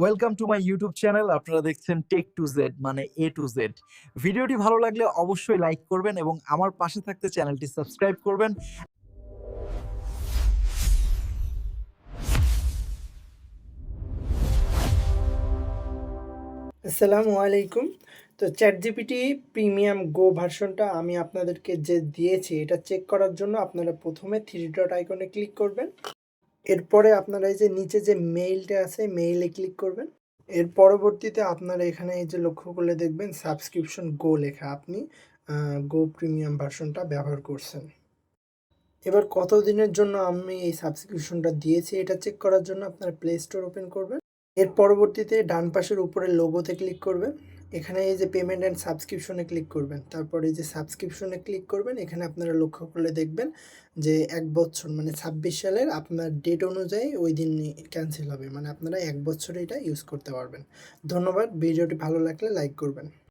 Welcome to my YouTube channel. আপনারা দেখছেন take to Z মানে এ টু জেড। ভিডিওটি ভালো লাগলে অবশ্যই লাইক করবেন এবং আমার পাশে থাকতে চ্যানেলটি সাবস্ক্রাইব করবেন। আসসালামু আলাইকুম। তো চ্যাটজিপিটি প্রিমিয়াম গো ভার্সনটা আমি আপনাদেরকে যে দিয়েছি এটা চেক করার জন্য আপনারা প্রথমে থ্রি ডট আইকনে ক্লিক করবেন। এরপরে আপনারা এই যে নিচে যে মেইলটা আছে মেইলে ক্লিক করবেন। এর পরবর্তীতে আপনারা এখানে এই যে লক্ষ্য করলে দেখবেন সাবস্ক্রিপশন গো লেখা, আপনি গো প্রিমিয়াম ভার্সনটা ব্যবহার করছেন। এবার কতদিনের জন্য আমি এই সাবস্ক্রিপশনটা দিয়েছি এটা চেক করার জন্য আপনারা প্লে স্টোর ওপেন করবেন। এর পরবর্তীতে ডান পাশের উপরে লোগোতে ক্লিক করবেন। এখানে এই যে পেমেন্ট অ্যান্ড সাবস্ক্রিপশনে ক্লিক করবেন। তারপর এই যে সাবস্ক্রিপশনে ক্লিক করবেন। এখানে আপনারা লক্ষ্য করলে দেখবেন যে ১ বছর মানে ২৬ সালের আপনার ডেট অনুযায়ী ওই দিন ক্যানসেল হবে। মানে আপনারা ১ বছরে এটা ইউজ করতে পারবেন। ধন্যবাদ। ভিডিওটি ভালো লাগলে লাইক করবেন।